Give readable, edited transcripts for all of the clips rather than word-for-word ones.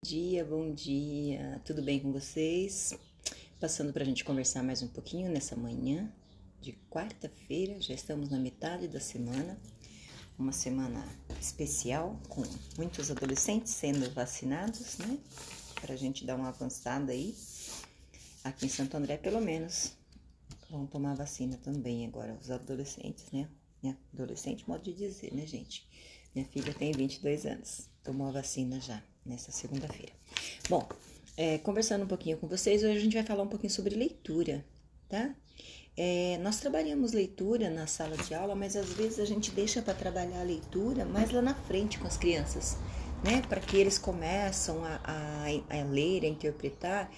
Bom dia, tudo bem com vocês? Passando para a gente conversar mais um pouquinho nessa manhã de quarta-feira, já estamos na metade da semana, uma semana especial com muitos adolescentes sendo vacinados, né? Para a gente dar uma avançada aí, aqui em Santo André pelo menos, vão tomar vacina também agora, os adolescentes, né? Adolescente, modo de dizer, né, gente? Minha filha tem 22 anos, tomou a vacina já nessa segunda-feira. Bom, conversando um pouquinho com vocês, hoje a gente vai falar um pouquinho sobre leitura, tá? Nós trabalhamos leitura na sala de aula, mas às vezes a gente deixa para trabalhar a leitura mais lá na frente com as crianças, né? Para que eles começam a ler, a interpretar.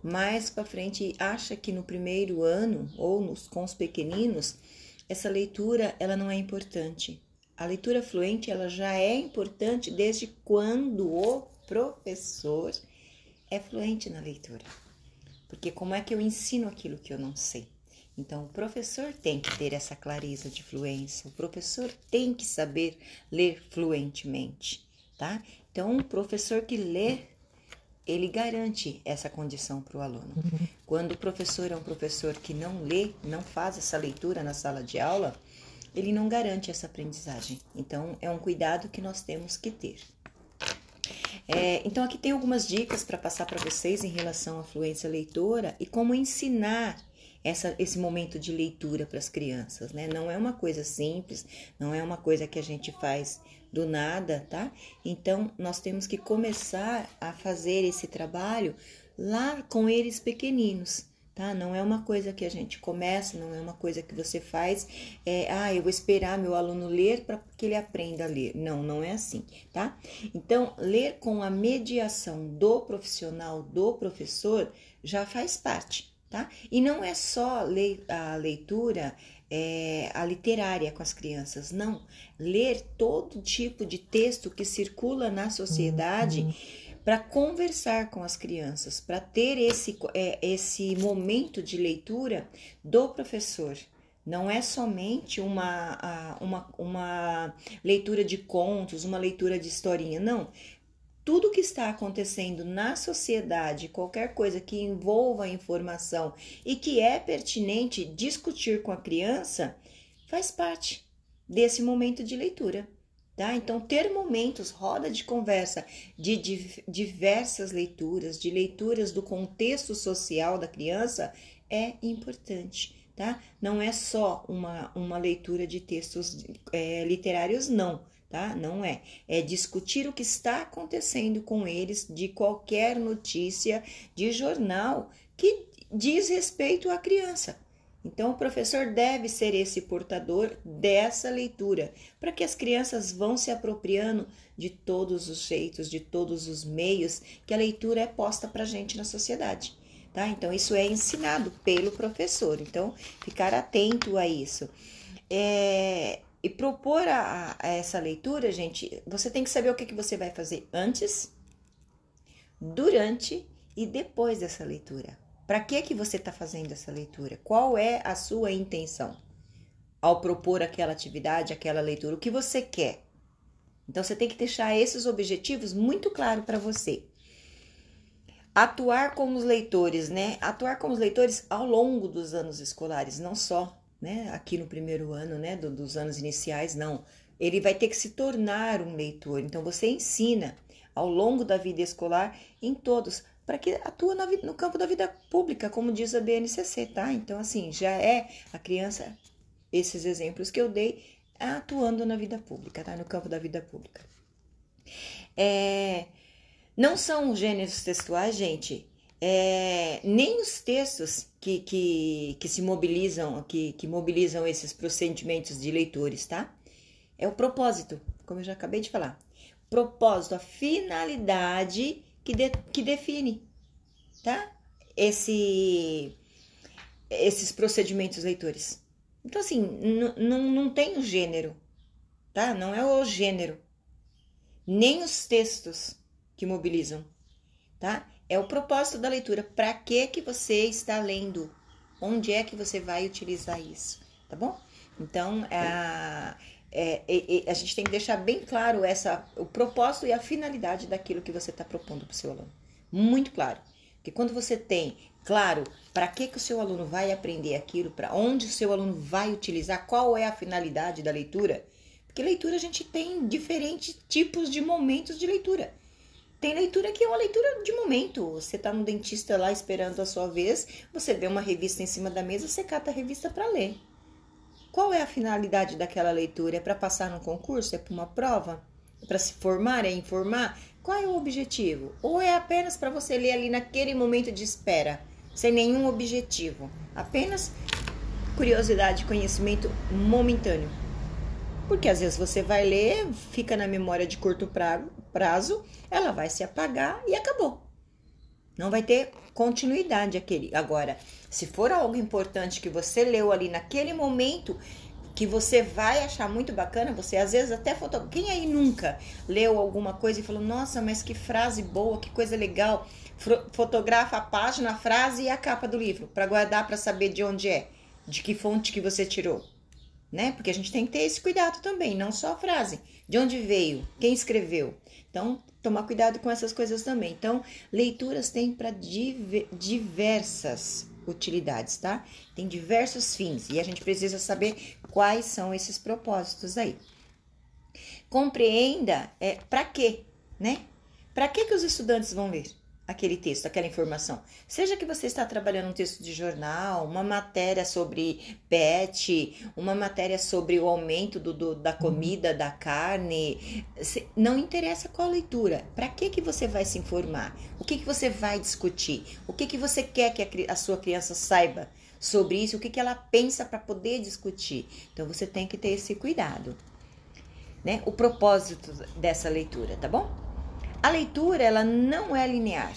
Mais para frente, acha que no primeiro ano ou com os pequeninos, essa leitura ela não é importante. A leitura fluente ela já é importante desde quando o professor é fluente na leitura. Porque como é que eu ensino aquilo que eu não sei? Então, o professor tem que ter essa clareza de fluência, o professor tem que saber ler fluentemente, tá? Então, um professor que lê, ele garante essa condição para o aluno. Quando o professor é um professor que não lê, não faz essa leitura na sala de aula, ele não garante essa aprendizagem. Então, é um cuidado que nós temos que ter. Então, aqui tem algumas dicas para passar para vocês em relação à fluência leitora e como ensinar esse momento de leitura para as crianças, né? Não é uma coisa simples, não é uma coisa que a gente faz do nada, tá? Então, nós temos que começar a fazer esse trabalho lá com eles pequeninos, tá? Não é uma coisa que a gente começa, não é uma coisa que você faz, eu vou esperar meu aluno ler para que ele aprenda a ler. Não, não é assim, tá? Então, ler com a mediação do profissional, do professor, já faz parte, tá? E não é só a leitura, a literária com as crianças, não. Ler todo tipo de texto que circula na sociedade para conversar com as crianças, para ter esse momento de leitura do professor. Não é somente uma leitura de contos, uma leitura de historinha, não. Tudo que está acontecendo na sociedade, qualquer coisa que envolva a informação e que é pertinente discutir com a criança, faz parte desse momento de leitura, tá? Então, ter momentos, roda de conversa de diversas leituras, de leituras do contexto social da criança é importante, tá? Não é só uma leitura de textos literários, não. Tá? Não é. É discutir o que está acontecendo com eles de qualquer notícia de jornal que diz respeito à criança. Então, o professor deve ser esse portador dessa leitura, para que as crianças vão se apropriando de todos os jeitos, de todos os meios que a leitura é posta para a gente na sociedade. Tá? Então, isso é ensinado pelo professor. Então, ficar atento a isso. E propor a essa leitura, gente, você tem que saber o que você vai fazer antes, durante e depois dessa leitura. Para que você está fazendo essa leitura? Qual é a sua intenção ao propor aquela atividade, aquela leitura? O que você quer? Então, você tem que deixar esses objetivos muito claros para você. Atuar como os leitores, né? Atuar como os leitores ao longo dos anos escolares, não só né, aqui no primeiro ano, né, dos anos iniciais, não. Ele vai ter que se tornar um leitor. Então, você ensina ao longo da vida escolar em todos, para que atua no campo da vida pública, como diz a BNCC, tá? Então, assim, já é a criança, esses exemplos que eu dei, atuando na vida pública, tá? No campo da vida pública. Não são os gêneros textuais, gente, nem os textos que se mobilizam, que mobilizam esses procedimentos de leitores, tá? É o propósito, como eu já acabei de falar. Propósito, a finalidade que define, tá? Esses procedimentos leitores. Então, assim, não tem o gênero, tá? Não é o gênero, nem os textos que mobilizam, tá? É o propósito da leitura. Para que você está lendo? Onde é que você vai utilizar isso? Tá bom? Então, A gente tem que deixar bem claro o propósito e a finalidade daquilo que você está propondo para o seu aluno. Muito claro. Porque quando você tem claro para que o seu aluno vai aprender aquilo, para onde o seu aluno vai utilizar, qual é a finalidade da leitura. Porque leitura a gente tem diferentes tipos de momentos de leitura. Tem leitura que é uma leitura de momento. Você está no dentista lá esperando a sua vez, você vê uma revista em cima da mesa, você cata a revista para ler. Qual é a finalidade daquela leitura? É para passar num concurso? É para uma prova? É para se formar? É informar? Qual é o objetivo? Ou é apenas para você ler ali naquele momento de espera, sem nenhum objetivo? Apenas curiosidade, conhecimento momentâneo. Porque às vezes você vai ler, fica na memória de curto prazo, ela vai se apagar e acabou. Não vai ter continuidade aquele. Agora, se for algo importante que você leu ali naquele momento, que você vai achar muito bacana, você às vezes até Quem aí nunca leu alguma coisa e falou, nossa, mas que frase boa, que coisa legal. Fotografa a página, a frase e a capa do livro, para guardar, para saber de onde é, de que fonte que você tirou. Né? Porque a gente tem que ter esse cuidado também, não só a frase, de onde veio, quem escreveu. Então, tomar cuidado com essas coisas também. Então, leituras têm para diversas utilidades, tá? Tem diversos fins e a gente precisa saber quais são esses propósitos aí. Compreenda para quê, né? Para que os estudantes vão ler aquele texto, aquela informação? Seja que você está trabalhando um texto de jornal, uma matéria sobre PET, uma matéria sobre o aumento da comida, da carne, não interessa qual leitura. Para que você vai se informar? O que você vai discutir? O que você quer que a sua criança saiba sobre isso? O que ela pensa para poder discutir? Então você tem que ter esse cuidado, né? O propósito dessa leitura, tá bom? A leitura, ela não é linear,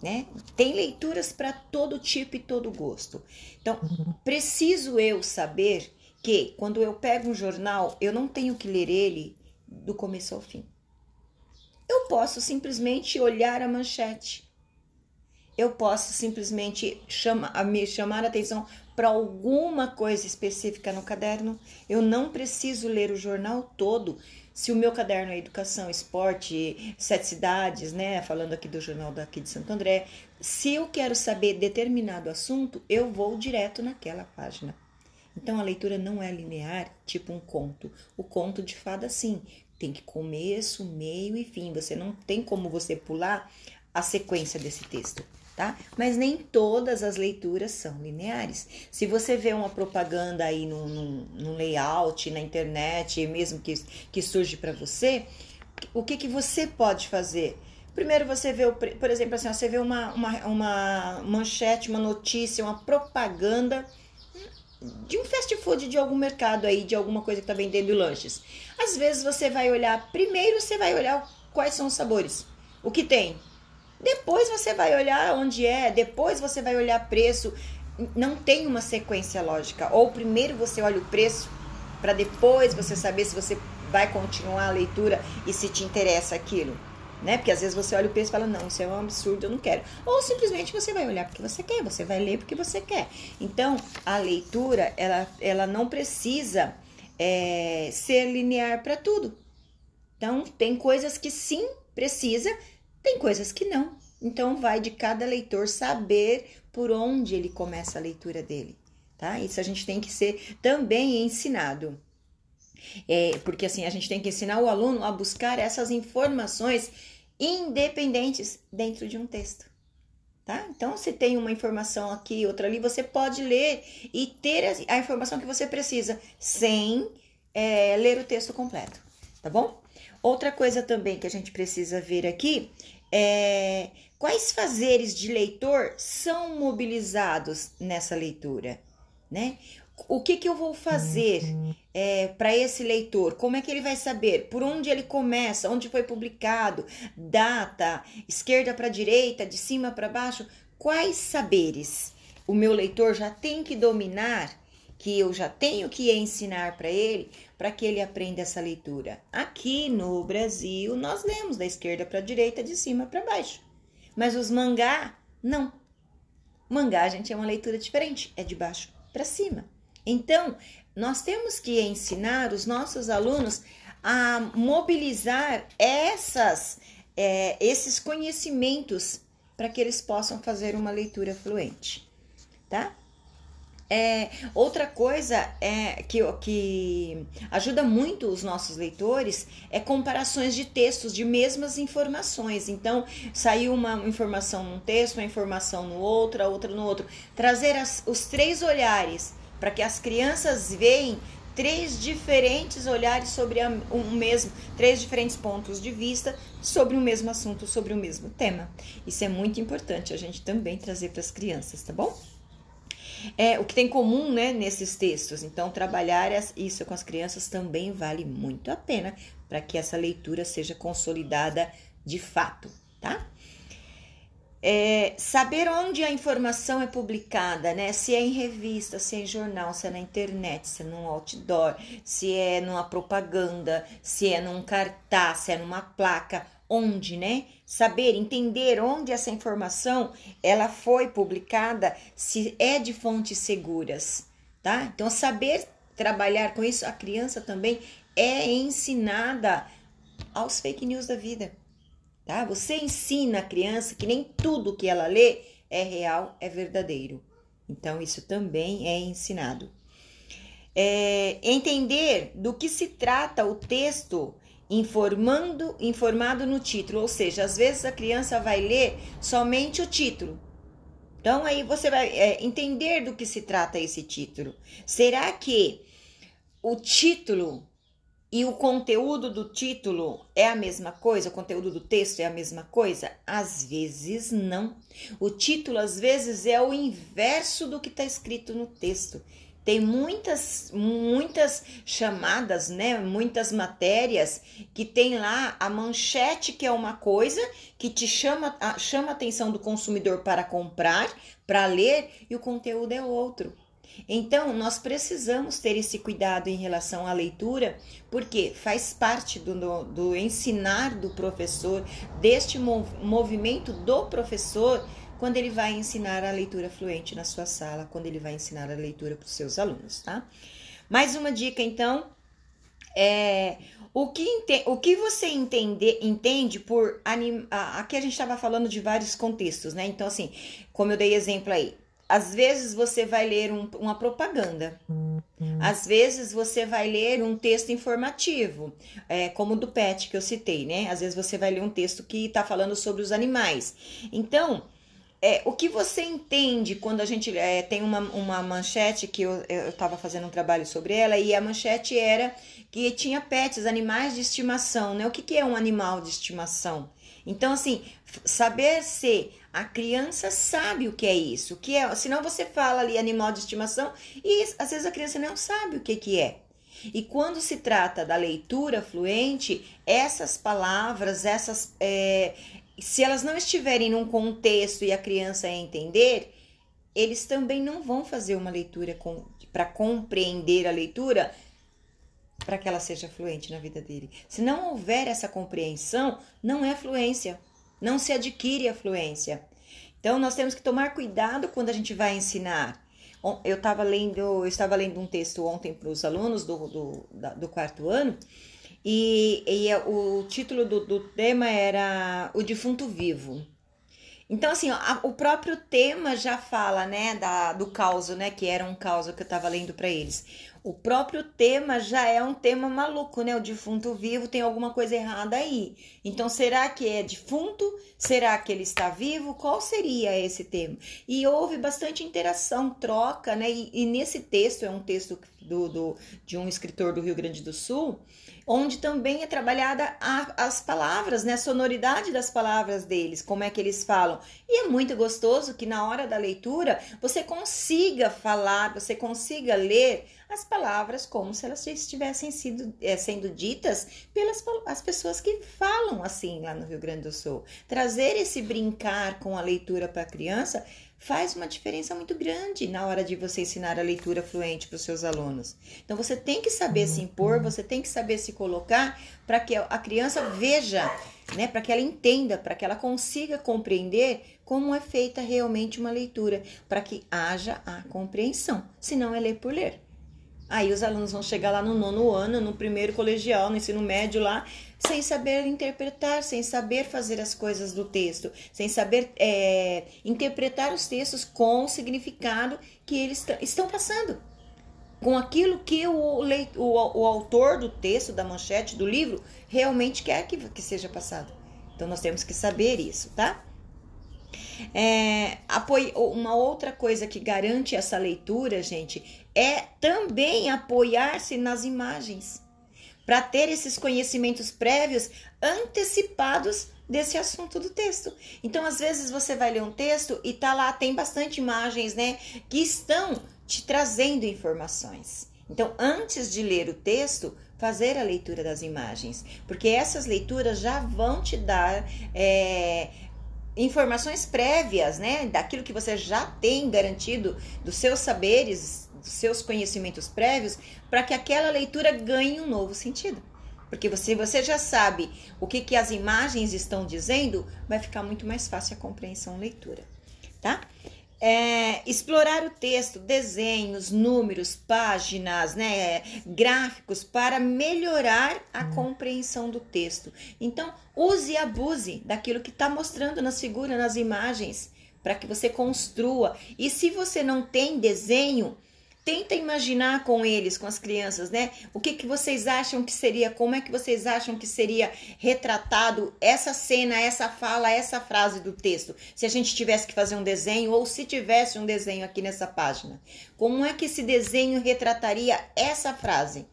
né? Tem leituras para todo tipo e todo gosto. Então, preciso eu saber que quando eu pego um jornal, eu não tenho que ler ele do começo ao fim. Eu posso simplesmente olhar a manchete. Eu posso simplesmente me chamar a atenção para alguma coisa específica no caderno. Eu não preciso ler o jornal todo. Se o meu caderno é Educação, Esporte, Sete Cidades, né? Falando aqui do jornal daqui de Santo André. Se eu quero saber determinado assunto, eu vou direto naquela página. Então, a leitura não é linear, tipo um conto. O conto de fada, sim, tem que começo, meio e fim. Você não tem como você pular a sequência desse texto, tá? Mas nem todas as leituras são lineares. Se você vê uma propaganda aí num layout, na internet, mesmo que surge para você, o que você pode fazer? Primeiro você vê, por exemplo, assim, você vê uma manchete, uma notícia, uma propaganda de um fast food, de algum mercado aí, de alguma coisa que tá vendendo lanches. Às vezes você vai olhar, primeiro você vai olhar quais são os sabores, o que tem. Depois você vai olhar onde é, depois você vai olhar preço. Não tem uma sequência lógica. Ou primeiro você olha o preço, para depois você saber se você vai continuar a leitura e se te interessa aquilo, né? Porque às vezes você olha o preço e fala, não, isso é um absurdo, eu não quero. Ou simplesmente você vai olhar porque você quer, você vai ler porque você quer. Então, a leitura, ela não precisa ser linear para tudo. Então, tem coisas que sim precisa, tem coisas que não. Então, vai de cada leitor saber por onde ele começa a leitura dele, tá? Isso a gente tem que ser também ensinado. Porque assim, a gente tem que ensinar o aluno a buscar essas informações independentes dentro de um texto, tá? Então, se tem uma informação aqui, outra ali, você pode ler e ter a informação que você precisa, sem ler o texto completo, tá bom? Outra coisa também que a gente precisa ver aqui é quais fazeres de leitor são mobilizados nessa leitura, né? O que eu vou fazer para esse leitor? Como é que ele vai saber? Por onde ele começa? Onde foi publicado? Data? Esquerda para direita? De cima para baixo? Quais saberes o meu leitor já tem que dominar, que eu já tenho que ensinar para que ele aprenda essa leitura? Aqui no Brasil, nós lemos da esquerda para direita, de cima para baixo. Mas os mangá, não. Mangá, gente, é uma leitura diferente. É de baixo para cima. Então, nós temos que ensinar os nossos alunos a mobilizar esses conhecimentos para que eles possam fazer uma leitura fluente, tá? Outra coisa que ajuda muito os nossos leitores é comparações de textos de mesmas informações. Então, saiu uma informação num texto, uma informação no outro, a outra no outro. Trazer os 3 olhares para que as crianças vejam 3 diferentes olhares sobre o mesmo, 3 diferentes pontos de vista sobre o mesmo assunto, sobre o mesmo tema. Isso é muito importante a gente também trazer para as crianças, tá bom? O que tem em comum, né, nesses textos. Então, trabalhar isso com as crianças também vale muito a pena para que essa leitura seja consolidada de fato, tá? Saber onde a informação é publicada, né? Se é em revista, se é em jornal, se é na internet, se é num outdoor, se é numa propaganda, se é num cartaz, se é numa placa, onde, né? Saber, entender onde essa informação ela foi publicada, se é de fontes seguras, tá? Então, saber trabalhar com isso, a criança também é ensinada aos fake news da vida. Tá? Você ensina a criança que nem tudo que ela lê é real, é verdadeiro. Então, isso também é ensinado. Entender do que se trata o texto informado no título. Ou seja, às vezes a criança vai ler somente o título. Então, aí você vai entender do que se trata esse título. Será que o título e o conteúdo do título é a mesma coisa? O conteúdo do texto é a mesma coisa? Às vezes não. O título, às vezes, é o inverso do que está escrito no texto. Tem muitas chamadas, né? Muitas matérias que tem lá a manchete, que é uma coisa que te chama a atenção do consumidor para comprar, para ler, e o conteúdo é outro. Então, nós precisamos ter esse cuidado em relação à leitura, porque faz parte do ensinar do professor, deste movimento do professor, quando ele vai ensinar a leitura fluente na sua sala, quando ele vai ensinar a leitura para os seus alunos, tá? Mais uma dica, então, o que você entende por... Aqui a gente estava falando de vários contextos, né? Então, assim, como eu dei exemplo aí, às vezes você vai ler uma propaganda, às vezes você vai ler um texto informativo, como o do PET que eu citei, né? Às vezes você vai ler um texto que está falando sobre os animais. Então, o que você entende quando a gente tem uma manchete que eu estava fazendo um trabalho sobre ela, e a manchete era que tinha pets, animais de estimação, né? O que é um animal de estimação? Então, assim, saber se a criança sabe o que é isso, o que é, senão você fala ali animal de estimação e às vezes a criança não sabe o que é. E quando se trata da leitura fluente, essas palavras, se elas não estiverem num contexto e a criança entender, eles também não vão fazer uma leitura para compreender a leitura, para que ela seja fluente na vida dele. Se não houver essa compreensão, não é fluência, não se adquire a fluência. Então, nós temos que tomar cuidado quando a gente vai ensinar. Eu estava lendo um texto ontem para os alunos do 4º ano, e o título do tema era O Defunto Vivo. Então, assim, o próprio tema já fala, né, do caos, né, que era um caos que eu estava lendo para eles. O próprio tema já é um tema maluco, né? O defunto vivo, tem alguma coisa errada aí. Então, será que é defunto? Será que ele está vivo? Qual seria esse tema? E houve bastante interação, troca, né? E nesse texto, é um texto de um escritor do Rio Grande do Sul, onde também é trabalhada as palavras, né? A sonoridade das palavras deles, como é que eles falam. E é muito gostoso que na hora da leitura você consiga falar, você consiga ler as palavras como se elas estivessem sendo ditas pelas as pessoas que falam assim lá no Rio Grande do Sul. Trazer esse brincar com a leitura para a criança faz uma diferença muito grande na hora de você ensinar a leitura fluente para os seus alunos. Então, você tem que saber se impor, você tem que saber se colocar para que a criança veja, né, para que ela entenda, para que ela consiga compreender como é feita realmente uma leitura, para que haja a compreensão. Senão é ler por ler. Aí os alunos vão chegar lá no 9º ano, no primeiro colegial, no ensino médio lá, sem saber interpretar, sem saber fazer as coisas do texto, sem saber interpretar os textos com o significado que eles estão passando, com aquilo que o autor do texto, da manchete, do livro, realmente quer que seja passado. Então nós temos que saber isso, tá? Uma outra coisa que garante essa leitura, gente, é também apoiar-se nas imagens, para ter esses conhecimentos prévios antecipados desse assunto do texto. Então, às vezes você vai ler um texto e tá lá, tem bastante imagens, né, que estão te trazendo informações. Então, antes de ler o texto, fazer a leitura das imagens, porque essas leituras já vão te dar informações prévias, né, daquilo que você já tem garantido, dos seus saberes, dos seus conhecimentos prévios, para que aquela leitura ganhe um novo sentido. Porque você já sabe o que as imagens estão dizendo, vai ficar muito mais fácil a compreensão leitura, tá? Explorar o texto, desenhos, números, páginas, né, gráficos, para melhorar a compreensão do texto. Então, use e abuse daquilo que está mostrando nas figuras, nas imagens, para que você construa. E se você não tem desenho, tenta imaginar com eles, com as crianças, né? O que vocês acham que seria, como é que vocês acham que seria retratado essa cena, essa fala, essa frase do texto? Se a gente tivesse que fazer um desenho ou se tivesse um desenho aqui nessa página. Como é que esse desenho retrataria essa frase?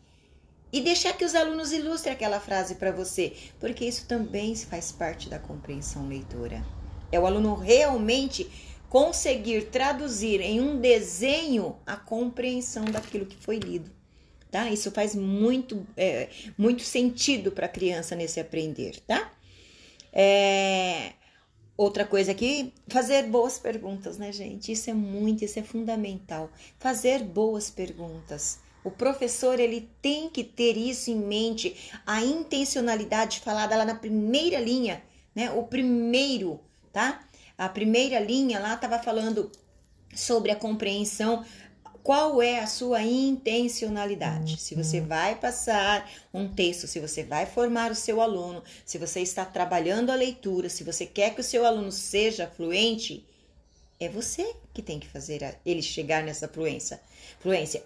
E deixar que os alunos ilustrem aquela frase para você, porque isso também faz parte da compreensão leitora. É o aluno realmente conseguir traduzir em um desenho a compreensão daquilo que foi lido, tá? Isso faz muito sentido para a criança nesse aprender, tá? Outra coisa aqui, fazer boas perguntas, né, gente? Isso é fundamental. Fazer boas perguntas. O professor, ele tem que ter isso em mente, a intencionalidade falada lá na primeira linha, né? O primeiro, tá? A primeira linha lá estava falando sobre a compreensão. Qual é a sua intencionalidade? Se você vai passar um texto, se você vai formar o seu aluno, se você está trabalhando a leitura, se você quer que o seu aluno seja fluente, é você que tem que fazer ele chegar nessa fluência.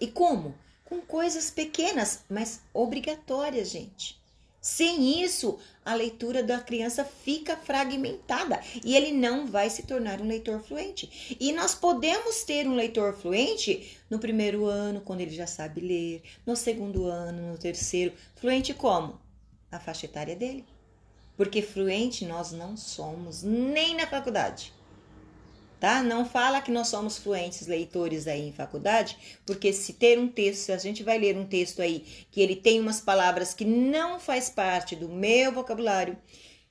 E como? Com coisas pequenas, mas obrigatórias, gente. Sem isso, a leitura da criança fica fragmentada e ele não vai se tornar um leitor fluente. E nós podemos ter um leitor fluente no primeiro ano, quando ele já sabe ler, no segundo ano, no terceiro. Fluente como? Na faixa etária dele. Porque fluente nós não somos nem na faculdade. Tá? Não fala que nós somos fluentes leitores aí em faculdade, porque se ter um texto, se a gente vai ler um texto aí que ele tem umas palavras que não faz parte do meu vocabulário,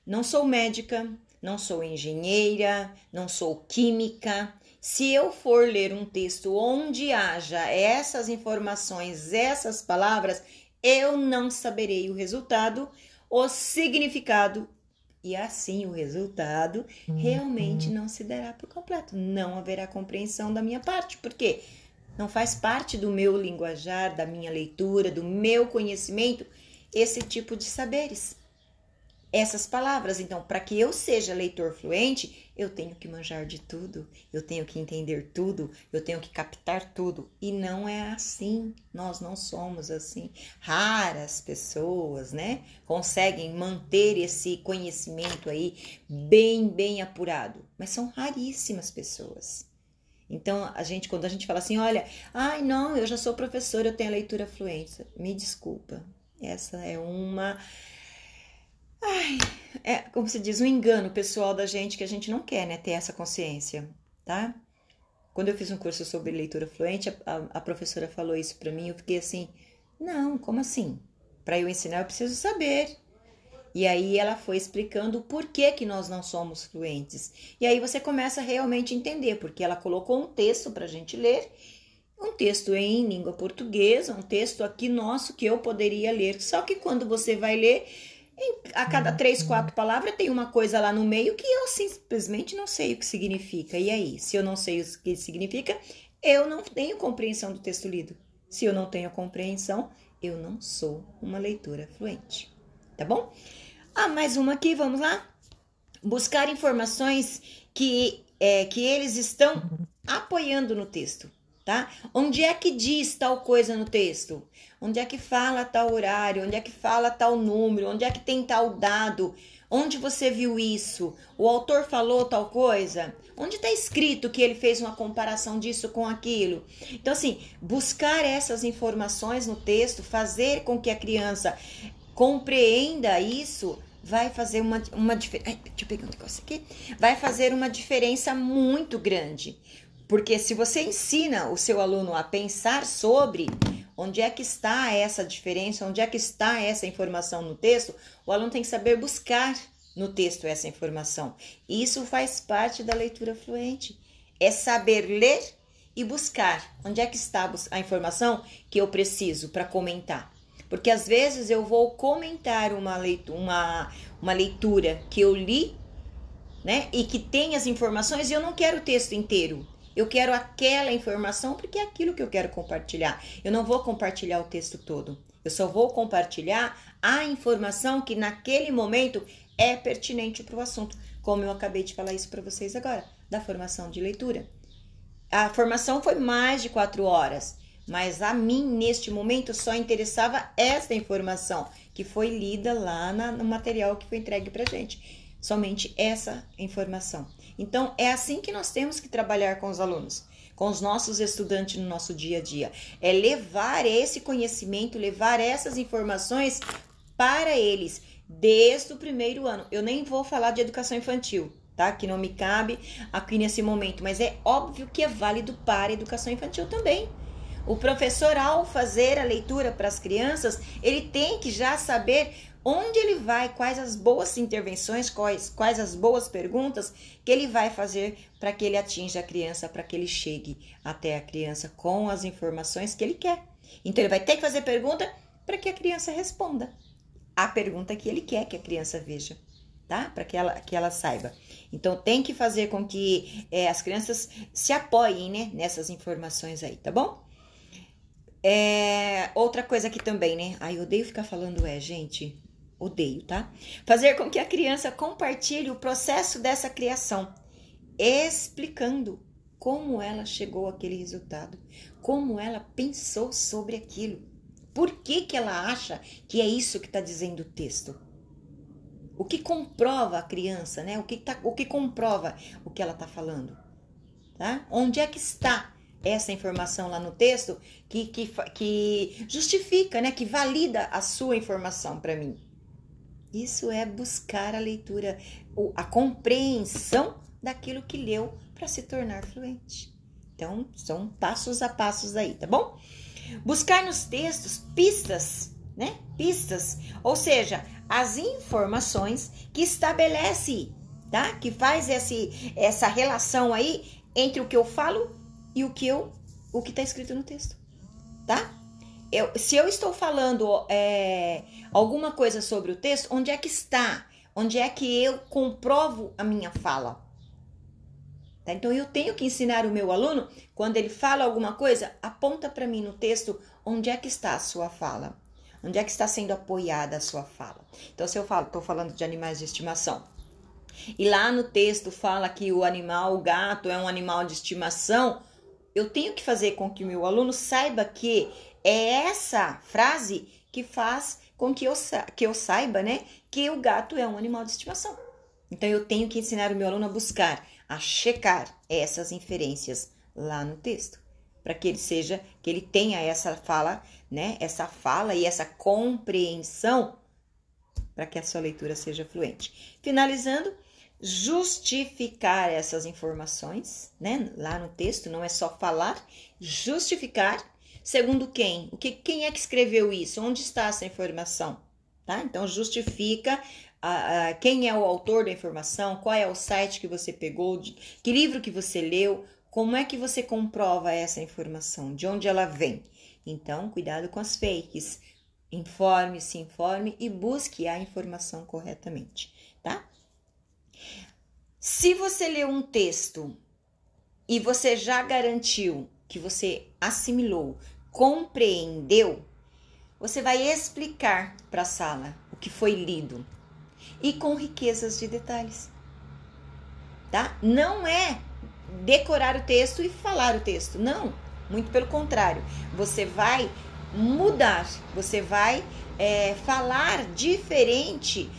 não sou médica, não sou engenheira, não sou química. Se eu for ler um texto onde haja essas informações, essas palavras, eu não saberei o resultado, o significado. E assim o resultado realmente não se dará por completo. Não haverá compreensão da minha parte. Por quê? Não faz parte do meu linguajar, da minha leitura, do meu conhecimento, esse tipo de saberes. Essas palavras. Então, para que eu seja leitor fluente, eu tenho que manjar de tudo, eu tenho que entender tudo, eu tenho que captar tudo. E não é assim, nós não somos assim. Raras pessoas, né, conseguem manter esse conhecimento aí bem apurado, mas são raríssimas pessoas. Então, quando a gente fala assim, olha, ai não, eu já sou professora, eu tenho a leitura fluente. Me desculpa, essa é uma... como se diz, um engano pessoal da gente, que a gente não quer, né, ter essa consciência, tá? Quando eu fiz um curso sobre leitura fluente, a professora falou isso pra mim, eu fiquei assim, não, como assim? Para eu ensinar, eu preciso saber. E aí ela foi explicando o porquê que nós não somos fluentes. E aí você começa a realmente entender, porque ela colocou um texto pra gente ler, um texto em língua portuguesa, um texto aqui nosso que eu poderia ler. Só que quando você vai ler, a cada 3, 4 palavras tem uma coisa lá no meio que eu simplesmente não sei o que significa. E aí, se eu não sei o que significa, eu não tenho compreensão do texto lido. Se eu não tenho compreensão, eu não sou uma leitora fluente. Tá bom? Mais uma aqui, vamos lá? Buscar informações que eles estão apoiando no texto, tá? Onde é que diz tal coisa no texto? Onde é que fala tal horário? Onde é que fala tal número? Onde é que tem tal dado? Onde você viu isso? O autor falou tal coisa? Onde está escrito que ele fez uma comparação disso com aquilo? Então, assim, buscar essas informações no texto, fazer com que a criança compreenda isso, vai fazer uma diferença. Deixa eu pegar um negócio aqui. Vai fazer uma diferença muito grande. Porque se você ensina o seu aluno a pensar sobre onde é que está essa diferença, onde é que está essa informação no texto, o aluno tem que saber buscar no texto essa informação. Isso faz parte da leitura fluente. É saber ler e buscar onde é que está a informação que eu preciso para comentar. Porque às vezes eu vou comentar uma leitura que eu li, né, e que tem as informações, e eu não quero o texto inteiro. Eu quero aquela informação porque é aquilo que eu quero compartilhar. Eu não vou compartilhar o texto todo. Eu só vou compartilhar a informação que naquele momento é pertinente para o assunto. Como eu acabei de falar isso para vocês agora, da formação de leitura. A formação foi mais de 4 horas, mas a mim, neste momento, só interessava esta informação que foi lida lá no material que foi entregue para a gente. Somente essa informação. Então, é assim que nós temos que trabalhar com os alunos, com os nossos estudantes no nosso dia a dia. É levar esse conhecimento, levar essas informações para eles, desde o primeiro ano. Eu nem vou falar de educação infantil, tá? Que não me cabe aqui nesse momento, mas é óbvio que é válido para a educação infantil também. O professor, ao fazer a leitura para as crianças, ele tem que já saber onde ele vai, quais as boas intervenções, quais as boas perguntas que ele vai fazer para que ele atinja a criança, para que ele chegue até a criança com as informações que ele quer. Então, ele vai ter que fazer pergunta para que a criança responda a pergunta que ele quer que a criança veja, tá? Para que ela saiba. Então, tem que fazer com que as crianças se apoiem, né, nessas informações aí, tá bom? Outra coisa aqui também, né? Ai, eu odeio ficar falando gente. Odeio, tá? Fazer com que a criança compartilhe o processo dessa criação, explicando como ela chegou àquele resultado, como ela pensou sobre aquilo, por que ela acha que é isso que está dizendo o texto. O que comprova a criança, né? O que comprova o que ela está falando, tá? Onde é que está essa informação lá no texto que justifica, né? Que valida a sua informação para mim. Isso é buscar a leitura, a compreensão daquilo que leu para se tornar fluente. Então, são passos a passos aí, tá bom? Buscar nos textos pistas, né? Pistas, ou seja, as informações que estabelece, tá? Que faz essa relação aí entre o que eu falo e o que está escrito no texto, tá? Se eu estou falando alguma coisa sobre o texto, onde é que está? Onde é que eu comprovo a minha fala? Tá? Então, eu tenho que ensinar o meu aluno, quando ele fala alguma coisa, aponta para mim no texto onde é que está a sua fala. Onde é que está sendo apoiada a sua fala. Então, se eu estou falando de animais de estimação, e lá no texto fala que o gato é um animal de estimação, eu tenho que fazer com que o meu aluno saiba que é essa frase que faz com que eu saiba, né, que o gato é um animal de estimação. Então, eu tenho que ensinar o meu aluno a buscar, a checar essas inferências lá no texto, para que ele tenha essa fala, né, essa fala e essa compreensão, para que a sua leitura seja fluente. Finalizando, justificar essas informações, né, lá no texto, não é só falar, justificar. Segundo quem? Quem é que escreveu isso? Onde está essa informação? Tá? Então, justifica quem é o autor da informação, qual é o site que você pegou, que livro que você leu, como é que você comprova essa informação, de onde ela vem. Então, cuidado com as fakes. Se informe e busque a informação corretamente, tá? Se você leu um texto e você já garantiu que você assimilou, compreendeu, você vai explicar para a sala o que foi lido e com riquezas de detalhes, tá? Não é decorar o texto e falar o texto, não, muito pelo contrário, você vai mudar, você vai falar diferente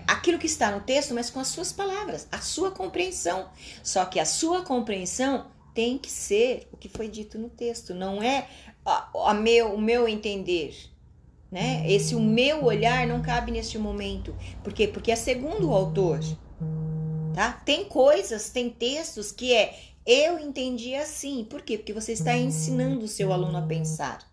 aquilo que está no texto, mas com as suas palavras, a sua compreensão. Só que a sua compreensão tem que ser o que foi dito no texto, não é o meu entender, né? O meu olhar não cabe neste momento. Por quê? Porque é segundo o autor, tá? Tem coisas, tem textos que eu entendi assim. Por quê? Porque você está ensinando o seu aluno a pensar.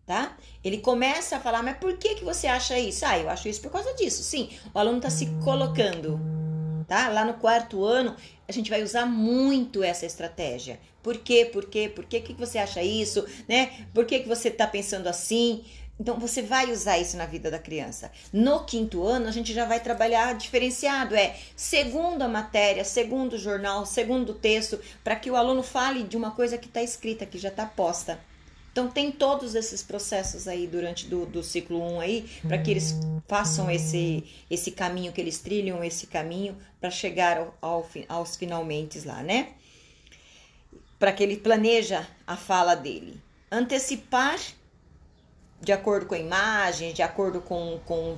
Tá? Ele começa a falar, mas por que você acha isso? Eu acho isso por causa disso. Sim, o aluno está se colocando, tá? Lá no 4º ano, a gente vai usar muito essa estratégia. Por quê? Por que você acha isso? Né? Por que você está pensando assim? Então, você vai usar isso na vida da criança. No 5º ano, a gente já vai trabalhar diferenciado. Segundo a matéria, segundo o jornal, segundo o texto, para que o aluno fale de uma coisa que está escrita, que já está posta. Então, tem todos esses processos aí durante do ciclo 1 aí, para que eles façam esse caminho, que eles trilham esse caminho para chegar aos finalmente lá, né? Para que ele planeja a fala dele. Antecipar, de acordo com imagens, de acordo com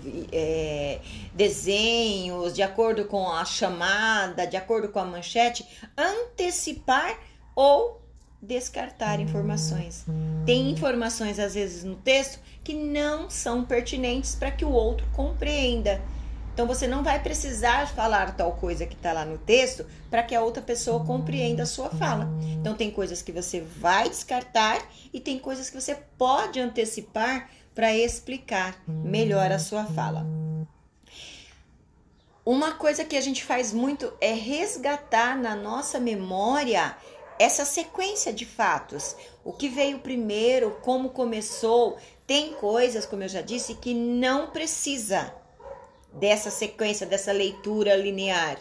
desenhos, de acordo com a chamada, de acordo com a manchete, antecipar ou descartar informações. Tem informações, às vezes, no texto que não são pertinentes para que o outro compreenda. Então, você não vai precisar falar tal coisa que está lá no texto para que a outra pessoa compreenda a sua fala. Então, tem coisas que você vai descartar e tem coisas que você pode antecipar para explicar melhor a sua fala. Uma coisa que a gente faz muito é resgatar na nossa memória essa sequência de fatos, o que veio primeiro, como começou. Tem coisas, como eu já disse, que não precisa dessa sequência, dessa leitura linear.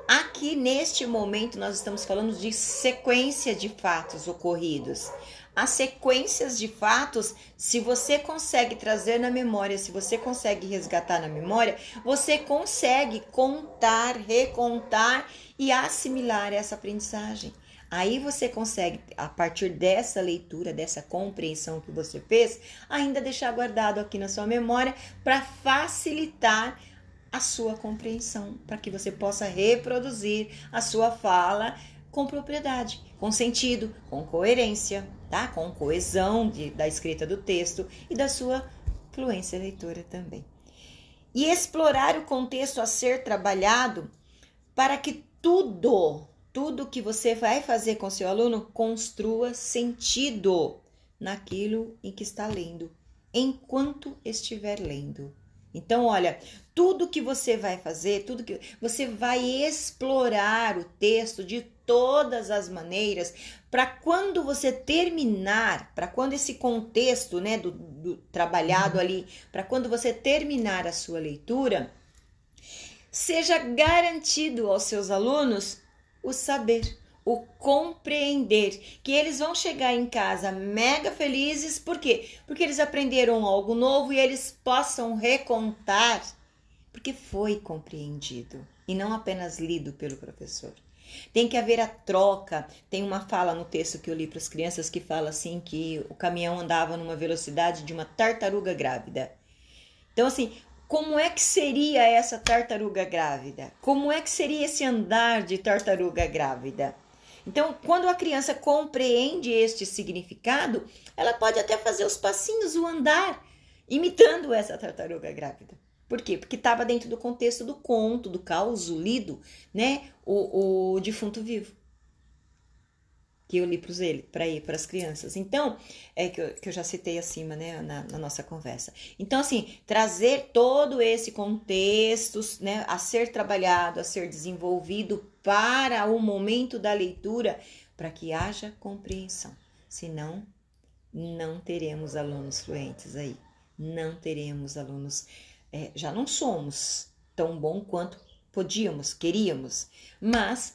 Aqui, neste momento, nós estamos falando de sequência de fatos ocorridos. As sequências de fatos, se você consegue trazer na memória, se você consegue resgatar na memória, você consegue contar, recontar e assimilar essa aprendizagem. Aí você consegue, a partir dessa leitura, dessa compreensão que você fez, ainda deixar guardado aqui na sua memória para facilitar a sua compreensão, para que você possa reproduzir a sua fala com propriedade, com sentido, com coerência, tá? Com coesão da escrita do texto e da sua fluência leitora também. E explorar o contexto a ser trabalhado para que tudo que você vai fazer com seu aluno construa sentido naquilo em que está lendo, enquanto estiver lendo. Então, olha, tudo que você vai fazer, tudo que você vai explorar o texto de todas as maneiras, para quando você terminar, para quando esse contexto, né, do trabalhado ali, para quando você terminar a sua leitura, seja garantido aos seus alunos o saber, o compreender, que eles vão chegar em casa mega felizes. Por quê? Porque eles aprenderam algo novo e eles possam recontar, porque foi compreendido e não apenas lido pelo professor. Tem que haver a troca. Tem uma fala no texto que eu li para as crianças que fala assim, que o caminhão andava numa velocidade de uma tartaruga grávida. Então, assim, como é que seria essa tartaruga grávida? Como é que seria esse andar de tartaruga grávida? Então, quando a criança compreende este significado, ela pode até fazer os passinhos, o andar, imitando essa tartaruga grávida. Por quê? Porque estava dentro do contexto do conto, do caos lido, né? O defunto vivo, que eu li para as crianças. Então, que eu já citei acima, né, na nossa conversa. Então, assim, trazer todo esse contexto, né, a ser trabalhado, a ser desenvolvido para o momento da leitura, para que haja compreensão. Senão, não teremos alunos fluentes aí. Não teremos alunos... já não somos tão bom quanto podíamos, queríamos, mas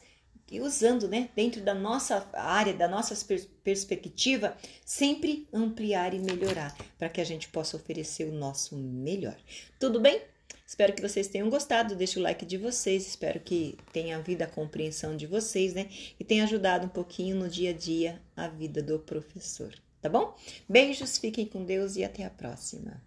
e usando, né, dentro da nossa área, da nossa perspectiva, sempre ampliar e melhorar, para que a gente possa oferecer o nosso melhor. Tudo bem? Espero que vocês tenham gostado, deixe o like de vocês, espero que tenha havido a compreensão de vocês, né, e tenha ajudado um pouquinho no dia a dia a vida do professor, tá bom? Beijos, fiquem com Deus e até a próxima.